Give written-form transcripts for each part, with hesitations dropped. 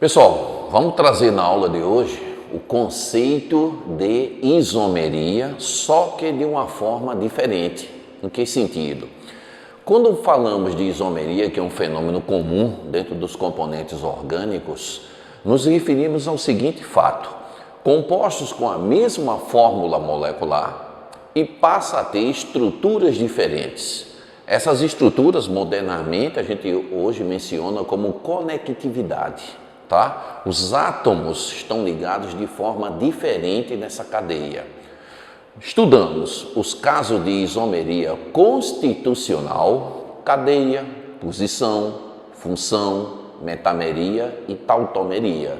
Pessoal, vamos trazer na aula de hoje o conceito de isomeria, só que de uma forma diferente. Em que sentido? Quando falamos de isomeria, que é um fenômeno comum dentro dos componentes orgânicos, nos referimos ao seguinte fato: compostos com a mesma fórmula molecular e passa a ter estruturas diferentes. Essas estruturas, modernamente, a gente hoje menciona como conectividade, tá? Os átomos estão ligados de forma diferente nessa cadeia. Estudamos os casos de isomeria constitucional, cadeia, posição, função, metameria e tautomeria.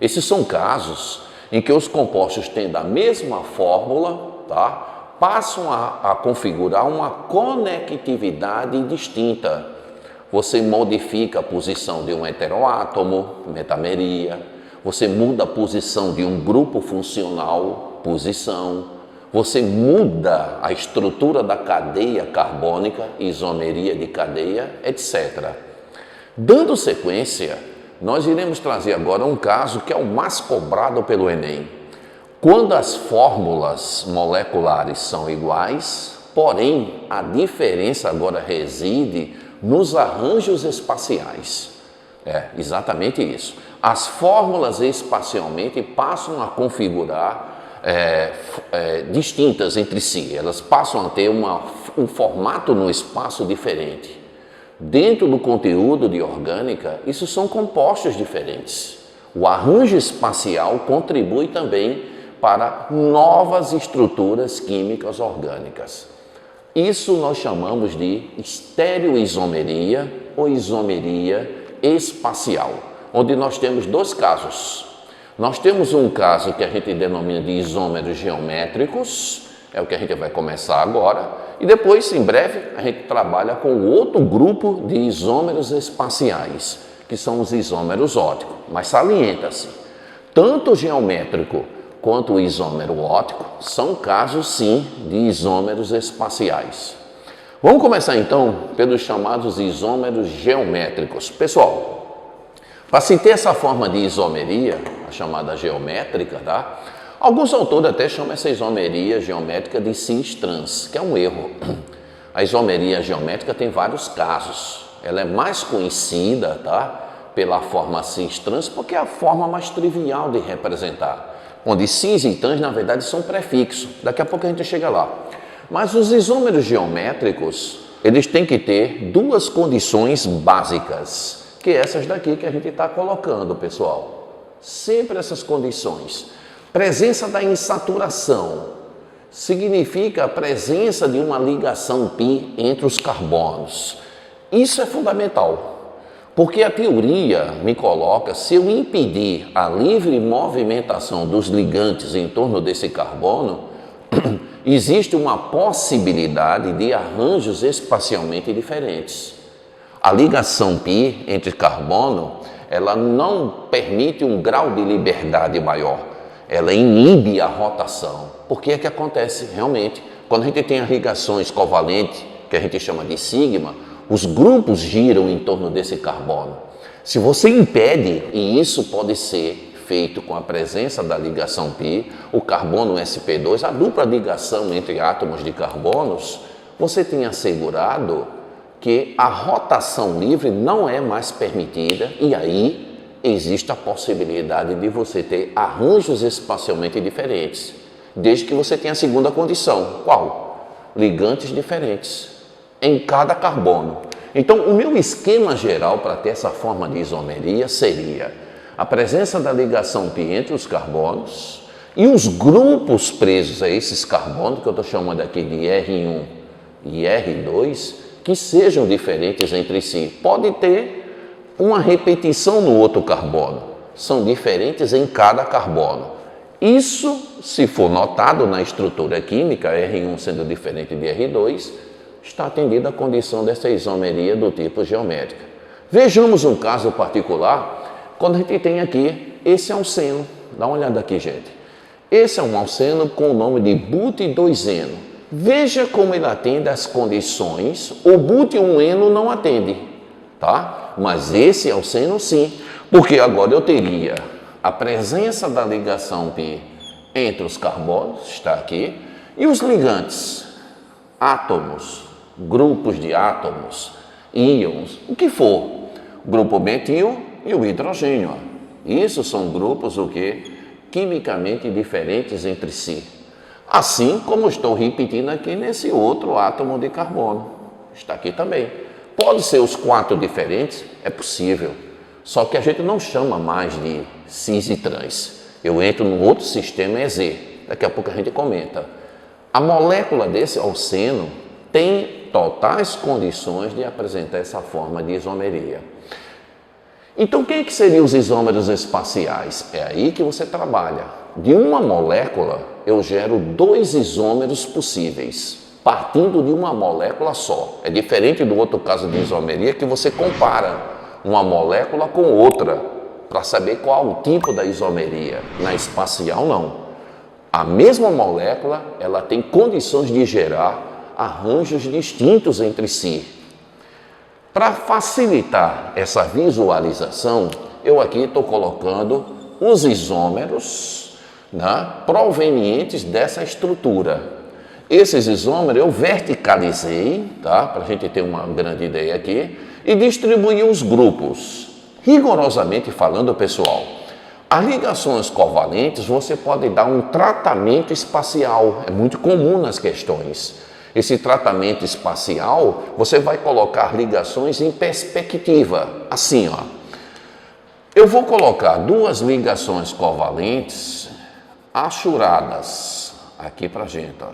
Esses são casos em que os compostos têm da mesma fórmula, tá? Passam a configurar uma conectividade distinta. Você modifica a posição de um heteroátomo, metameria. Você muda a posição de um grupo funcional, posição. Você muda a estrutura da cadeia carbônica, isomeria de cadeia, etc. Dando sequência, nós iremos trazer agora um caso que é o mais cobrado pelo Enem. Quando as fórmulas moleculares são iguais, porém a diferença agora reside nos arranjos espaciais. É exatamente isso. As fórmulas espacialmente passam a configurar distintas entre si. Elas passam a ter um formato no espaço diferente. Dentro do conteúdo de orgânica, isso são compostos diferentes. O arranjo espacial contribui também para novas estruturas químicas orgânicas. Isso nós chamamos de estereoisomeria ou isomeria espacial, onde nós temos dois casos. Nós temos um caso que a gente denomina de isômeros geométricos, é o que a gente vai começar agora, e depois, em breve, a gente trabalha com outro grupo de isômeros espaciais, que são os isômeros ópticos. Mas salienta-se, tanto o geométrico quanto o isômero óptico são casos, sim, de isômeros espaciais. Vamos começar, então, pelos chamados isômeros geométricos. Pessoal, para se ter essa forma de isomeria, a chamada geométrica, tá? Alguns autores até chamam essa isomeria geométrica de cis-trans, que é um erro. A isomeria geométrica tem vários casos. Ela é mais conhecida, tá, pela forma cis-trans, porque é a forma mais trivial de representar. Onde cis e trans, na verdade, são prefixos. Daqui a pouco a gente chega lá. Mas os isômeros geométricos, eles têm que ter duas condições básicas, que é essas daqui que a gente está colocando, pessoal. Sempre essas condições. Presença da insaturação significa a presença de uma ligação π entre os carbonos. Isso é fundamental. Porque a teoria me coloca, se eu impedir a livre movimentação dos ligantes em torno desse carbono, existe uma possibilidade de arranjos espacialmente diferentes. A ligação π entre carbono, ela não permite um grau de liberdade maior, ela inibe a rotação. Por que é que acontece realmente? Quando a gente tem as ligações covalentes, que a gente chama de sigma, os grupos giram em torno desse carbono. Se você impede, e isso pode ser feito com a presença da ligação π, o carbono sp2, a dupla ligação entre átomos de carbonos, você tem assegurado que a rotação livre não é mais permitida e aí existe a possibilidade de você ter arranjos espacialmente diferentes, desde que você tenha a segunda condição. Qual? Ligantes diferentes em cada carbono. Então, o meu esquema geral para ter essa forma de isomeria seria a presença da ligação π entre os carbonos e os grupos presos a esses carbonos, que eu estou chamando aqui de R1 e R2, que sejam diferentes entre si. Pode ter uma repetição no outro carbono, são diferentes em cada carbono. Isso, se for notado na estrutura química, R1 sendo diferente de R2, está atendida a condição dessa isomeria do tipo geométrica. Vejamos um caso particular, quando a gente tem aqui esse alceno. Dá uma olhada aqui, gente. Esse é um alceno com o nome de but2eno. Veja como ele atende às condições, o but1eno não atende. tá? Mas esse alceno sim, porque agora eu teria a presença da ligação pi entre os carbonos, está aqui, e os ligantes, átomos, grupos de átomos, íons, o que for, grupo metil e o hidrogênio. Ó. Isso são grupos o quê? Quimicamente diferentes entre si. Assim como estou repetindo aqui nesse outro átomo de carbono. Está aqui também. Pode ser os 4 diferentes? É possível. Só que a gente não chama mais de cis e trans. Eu entro num outro sistema EZ. Daqui a pouco a gente comenta. A molécula desse alceno tem totais condições de apresentar essa forma de isomeria. Então, quem que seriam os isômeros espaciais? É aí que você trabalha. De uma molécula, eu gero 2 isômeros possíveis, partindo de uma molécula só. É diferente do outro caso de isomeria, que você compara uma molécula com outra, para saber qual o tipo da isomeria. Na espacial, não. A mesma molécula, ela tem condições de gerar arranjos distintos entre si. Para facilitar essa visualização, eu aqui estou colocando os isômeros, né, provenientes dessa estrutura. Esses isômeros eu verticalizei, tá, para a gente ter uma grande ideia aqui, e distribuí os grupos. Rigorosamente falando, pessoal, as ligações covalentes você pode dar um tratamento espacial, é muito comum nas questões. Esse tratamento espacial, você vai colocar ligações em perspectiva, assim, ó. Eu vou colocar 2 ligações covalentes achuradas, aqui pra gente, ó.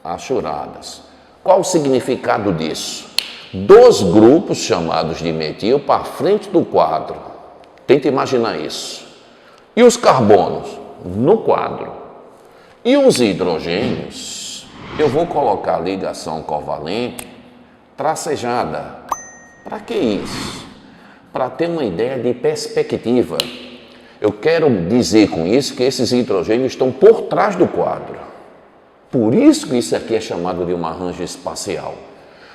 Achuradas. Qual o significado disso? 2 grupos chamados de metil para frente do quadro. Tenta imaginar isso. E os carbonos no quadro. E os hidrogênios, eu vou colocar ligação covalente tracejada. Para que isso? Para ter uma ideia de perspectiva. Eu quero dizer com isso que esses hidrogênios estão por trás do quadro. Por isso que isso aqui é chamado de um arranjo espacial.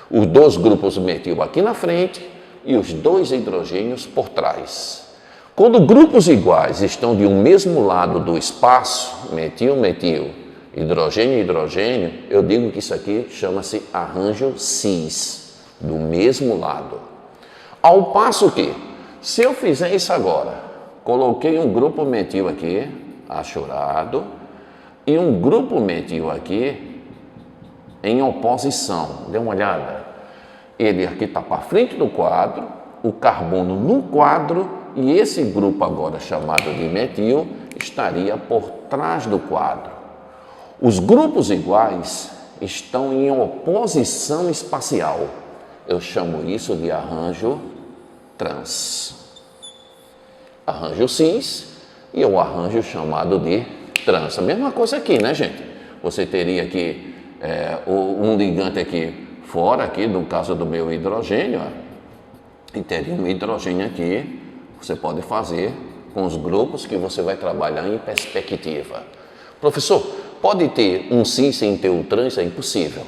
Os 2 grupos metil aqui na frente e os 2 hidrogênios por trás. Quando grupos iguais estão de um mesmo lado do espaço, metil, metil, hidrogênio, hidrogênio, eu digo que isso aqui chama-se arranjo cis, do mesmo lado. Ao passo que, se eu fizer isso agora, coloquei um grupo metil aqui, achurado, e um grupo metil aqui em oposição. Dê uma olhada. Ele aqui está para frente do quadro, o carbono no quadro, e esse grupo agora chamado de metil estaria por trás do quadro. Os grupos iguais estão em oposição espacial. Eu chamo isso de arranjo trans. Arranjo cis e o arranjo chamado de trans. A mesma coisa aqui, né, gente? Você teria aqui um ligante aqui fora, aqui, no caso do meu hidrogênio, ó, e teria um hidrogênio aqui. Você pode fazer com os grupos que você vai trabalhar em perspectiva. Professor, pode ter um cis sem ter o trans? É impossível.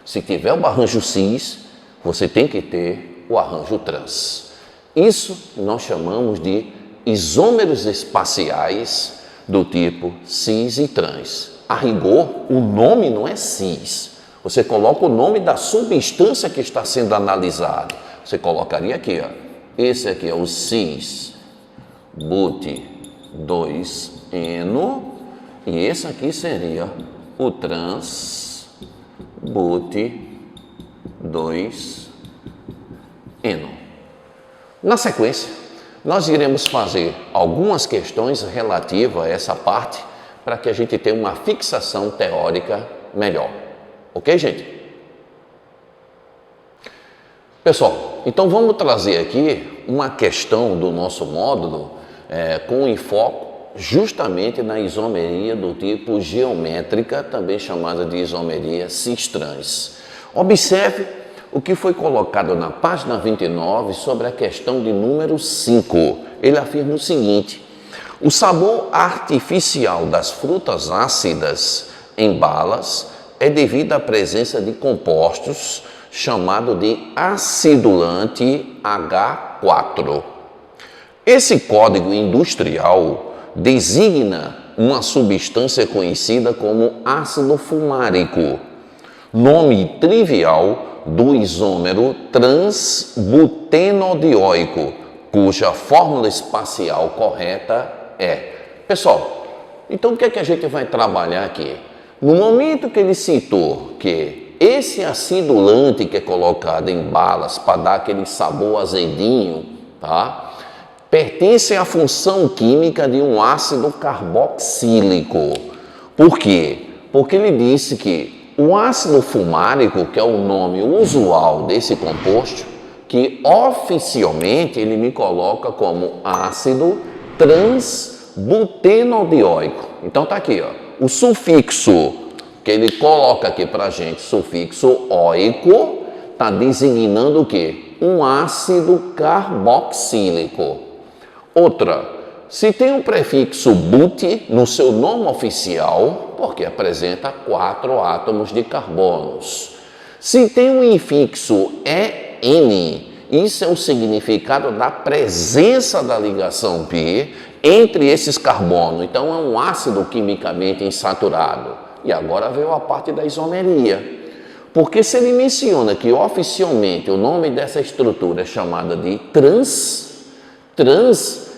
Se tiver o arranjo cis, você tem que ter o arranjo trans. Isso nós chamamos de isômeros espaciais do tipo cis e trans. A rigor, o nome não é cis. Você coloca o nome da substância que está sendo analisada. Você colocaria aqui, ó. Esse aqui é o cis but2eno e esse aqui seria o trans but2eno. Na sequência, nós iremos fazer algumas questões relativas a essa parte para que a gente tenha uma fixação teórica melhor. Ok, gente? Pessoal, então vamos trazer aqui uma questão do nosso módulo com enfoque justamente na isomeria do tipo geométrica, também chamada de isomeria cis-trans. Observe o que foi colocado na página 29 sobre a questão de número 5. Ele afirma o seguinte: o sabor artificial das frutas ácidas em balas é devido à presença de compostos chamado de acidulante H4. Esse código industrial designa uma substância conhecida como ácido fumárico, nome trivial do isômero transbutenodioico, cuja fórmula espacial correta é. Pessoal, então o que é que a gente vai trabalhar aqui? No momento que ele citou que esse acidulante que é colocado em balas para dar aquele sabor azedinho, tá? Pertence à função química de um ácido carboxílico. Por quê? Porque ele disse que o ácido fumárico, que é o nome usual desse composto, que oficialmente ele me coloca como ácido transbutenodioico. Então tá aqui, ó, o sufixo que ele coloca aqui pra gente, sufixo oico, tá designando o quê? Um ácido carboxílico. Outra, se tem o prefixo but no seu nome oficial, porque apresenta 4 átomos de carbonos. Se tem um infixo EN, isso é o significado da presença da ligação pi entre esses carbonos. Então é um ácido quimicamente insaturado. E agora veio a parte da isomeria. Porque se ele menciona que oficialmente o nome dessa estrutura é chamada de trans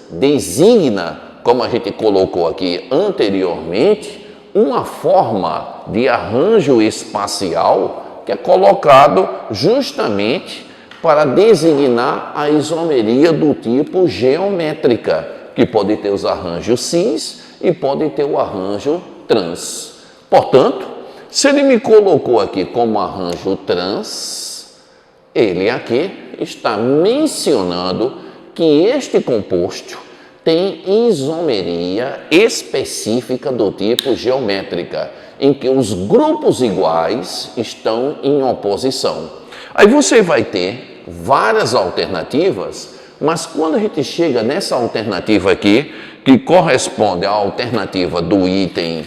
designa, como a gente colocou aqui anteriormente, uma forma de arranjo espacial que é colocado justamente para designar a isomeria do tipo geométrica, que pode ter os arranjos cis e pode ter o arranjo trans. Portanto, se ele me colocou aqui como arranjo trans, ele aqui está mencionando que este composto tem isomeria específica do tipo geométrica, em que os grupos iguais estão em oposição. Aí você vai ter várias alternativas, mas quando a gente chega nessa alternativa aqui, que corresponde à alternativa do item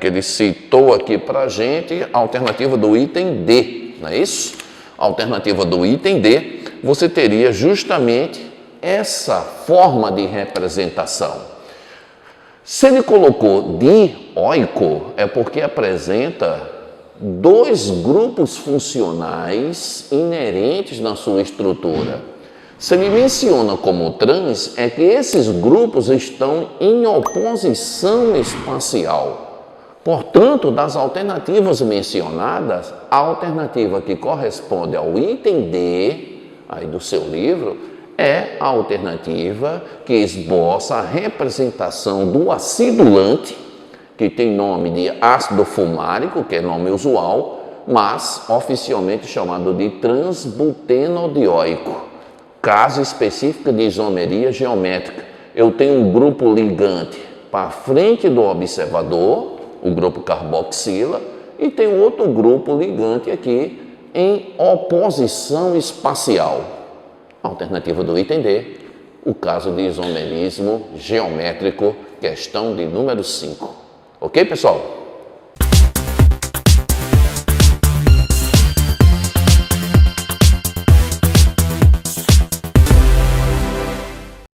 que ele citou aqui para a gente, a alternativa do item D, não é isso? A alternativa do item D, você teria justamente essa forma de representação. Se ele colocou dioico, é porque apresenta 2 grupos funcionais inerentes na sua estrutura. Se ele menciona como trans, é que esses grupos estão em oposição espacial. Portanto, das alternativas mencionadas, a alternativa que corresponde ao item D, aí do seu livro, é a alternativa que esboça a representação do acidulante, que tem nome de ácido fumárico, que é nome usual, mas oficialmente chamado de transbutenodioico. Caso específico de isomeria geométrica. Eu tenho um grupo ligante para frente do observador, o grupo carboxila, e tem outro grupo ligante aqui em oposição espacial. Alternativa do item D, o caso de isomerismo geométrico, questão de número 5. Ok, pessoal?